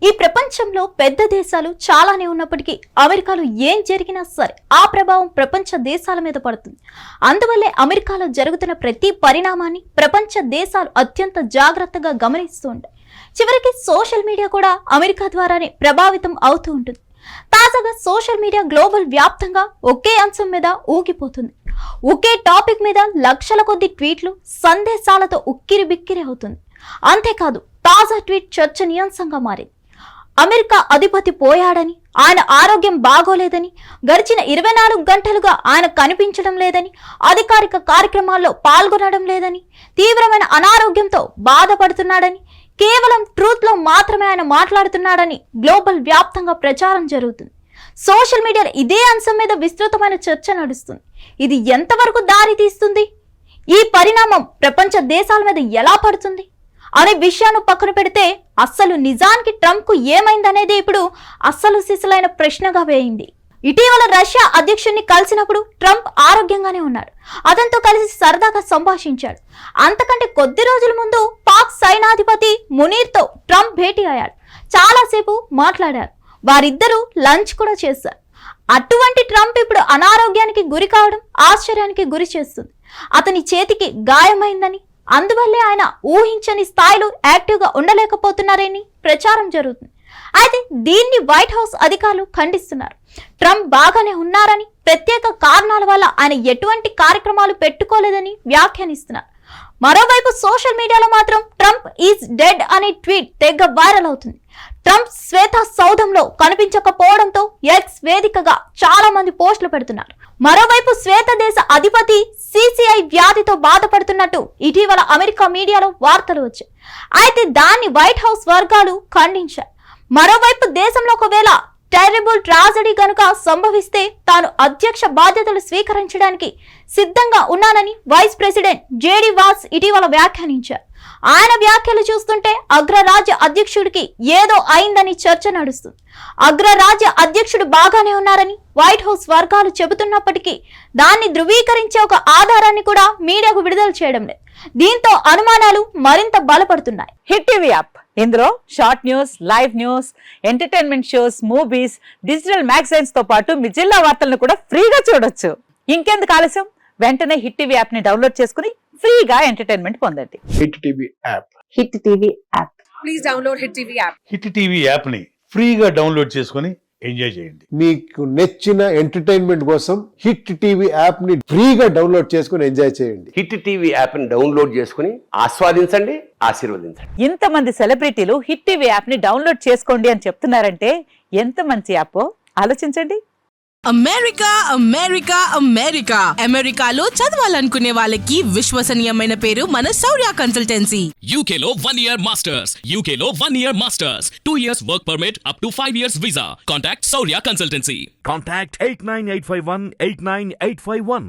ఈ ప్రపంచంలో పెద్ద దేశాలు చాలానే ఉన్నప్పటికీ అమెరికాలో ఏం జరిగినా సరే ఆ ప్రభావం ప్రపంచ దేశాల మీద పడుతుంది. అందువల్లే అమెరికాలో జరుగుతున్న ప్రతి పరిణామాన్ని ప్రపంచ దేశాలు అత్యంత జాగ్రత్తగా గమనిస్తూ ఉంటాయి. చివరికి సోషల్ మీడియా కూడా అమెరికా ద్వారానే ప్రభావితం అవుతూ ఉంటుంది. తాజాగా సోషల్ మీడియా గ్లోబల్ వ్యాప్తంగా ఒకే అంశం మీద ఊగిపోతుంది. ఒకే టాపిక్ మీద లక్షల కొద్ది ట్వీట్లు సందేశాలతో ఉక్కిరి బిక్కిరి అవుతుంది. అంతేకాదు తాజా ట్వీట్ చర్చనీయాంశంగా మారింది. అమెరికా అధిపతి పోయాడని, ఆయన ఆరోగ్యం బాగోలేదని, గడిచిన 24 గంటలుగా ఆయన కనిపించడం లేదని, అధికారిక కార్యక్రమాల్లో పాల్గొనడం లేదని, తీవ్రమైన అనారోగ్యంతో బాధపడుతున్నాడని, కేవలం ట్రూత్ లో మాత్రమే ఆయన మాట్లాడుతున్నాడని గ్లోబల్ వ్యాప్తంగా ప్రచారం జరుగుతుంది. సోషల్ మీడియాలో ఇదే అంశం మీద విస్తృతమైన చర్చ నడుస్తుంది. ఇది ఎంతవరకు దారి తీస్తుంది, ఈ పరిణామం ప్రపంచ దేశాల మీద ఎలా పడుతుంది అనే విషయాన్ని పక్కన పెడితే అస్సలు నిజానికి ట్రంప్ కు ఏమైందనేది ఇప్పుడు అస్సలు సిసలైన ప్రశ్నగా వేయింది. ఇటీవల రష్యా అధ్యక్షుడిని కలిసినప్పుడు ట్రంప్ ఆరోగ్యంగానే ఉన్నాడు. అతనితో కలిసి సరదాగా సంభాషించాడు. అంతకంటే కొద్ది రోజుల ముందు పాక్ సైనాధిపతి మునీర్తో ట్రంప్ భేటీ అయ్యాడు. చాలాసేపు మాట్లాడారు. వారిద్దరూ లంచ్ కూడా చేశారు. అటువంటి ట్రంప్ ఇప్పుడు అనారోగ్యానికి గురి కావడం ఆశ్చర్యానికి గురి చేస్తుంది. అతని చేతికి గాయమైందని, అందువల్లే ఆయన ఊహించని స్థాయిలో యాక్టివ్గా ఉండలేకపోతున్నారని ప్రచారం జరుగుతుంది. అయితే దీన్ని వైట్ హౌస్ అధికారులు ఖండిస్తున్నారు. ట్రంప్ బాగానే ఉన్నారని, ప్రత్యేక కారణాల వల్ల ఆయన ఎటువంటి కార్యక్రమాలు పెట్టుకోలేదని వ్యాఖ్యానిస్తున్నారు. మరోవైపు సోషల్ మీడియాలో మాత్రం ట్రంప్ ఈజ్ డెడ్ అనే ట్వీట్ తెగ వైరల్ అవుతుంది. ట్రంప్ శ్వేత సౌధంలో కనిపించకపోవడంతో ఎక్స్ వేదికగా చాలా మంది పోస్టులు పెడుతున్నారు. మరోవైపు శ్వేత దేశ అధిపతి సిసిఐ వ్యాధితో బాధపడుతున్నట్టు ఇటీవల అమెరికా మీడియాలో వార్తలు వచ్చాయి. అయితే దాన్ని వైట్ హౌస్ వర్గాలు ఖండించాయి. మరోవైపు దేశంలో ఒకవేళ టెర్రిబుల్ ట్రాజడీ కనుక సంభవిస్తే తాను అధ్యక్ష బాధ్యతలు స్వీకరించడానికి సిద్ధంగా ఉన్నానని వైస్ ప్రెసిడెంట్ జేడీ వాన్స్ ఇటీవల వ్యాఖ్యానించారు. ఆయన వ్యాఖ్యలు చూస్తుంటే అగ్రరాజ్య అధ్యక్షుడికి ఏదో అయిందని చర్చ నడుస్తుంది. అగ్రరాజ్య అధ్యక్షుడు బాగానే ఉన్నారని వైట్ హౌస్ వర్గాలు చెబుతున్నప్పటికీ దాన్ని ధృవీకరించే ఒక ఆధారాన్ని కూడా మీడియాకు విడుదల చేయడం లేదు. దీంతో అనుమానాలు మరింత బలపడుతున్నాయి. హిట్ టీవీ యాప్, ఇందులో short news, live news, entertainment shows, movies, digital magazines తో పాటు మీ జిల్లా వార్తలను కూడా ఫ్రీగా చూడొచ్చు. ఇంకెందుకు ఆలస్యం, వెంటనే హిట్ టీవీ యాప్ ని డౌన్లోడ్ చేసుకుని ఫ్రీగా ఎంటర్టైన్మెంట్ పొందండి. Hit TV app. Hit TV app. Please download hit TV app. Hit TV app ని ఫ్రీగా డౌన్లోడ్ చేసుకుని ఎంజాయ్ చేయండి. మీకు నచ్చిన ఎంటర్టైన్మెంట్ కోసం హిట్ టీవీ యాప్ ని ఫ్రీగా డౌన్లోడ్ చేసుకుని ఎంజాయ్ చేయండి. హిట్ టీవీ యాప్ ని డౌన్లోడ్ చేసుకుని ఆస్వాదించండి, ఆశీర్వదించండి. ఇంతమంది సెలబ్రిటీలు హిట్ టీవీ యాప్ ని డౌన్లోడ్ చేసుకోండి అని చెప్తున్నారంటే ఎంత మంచి యాప్ ఆలోచించండి. అమెరికా అమెరికా అమెరికా అమెరికాలో చదవాలనుకునే వాళ్ళకి విశ్వసనీయమైన పేరు మన శౌర్య కన్సల్టెన్సీ. UK లో 1 year masters. UK లో 1 year masters. 2 years work permit up to 5 years visa. Contact Saurya Consultancy. Contact 89851 89851.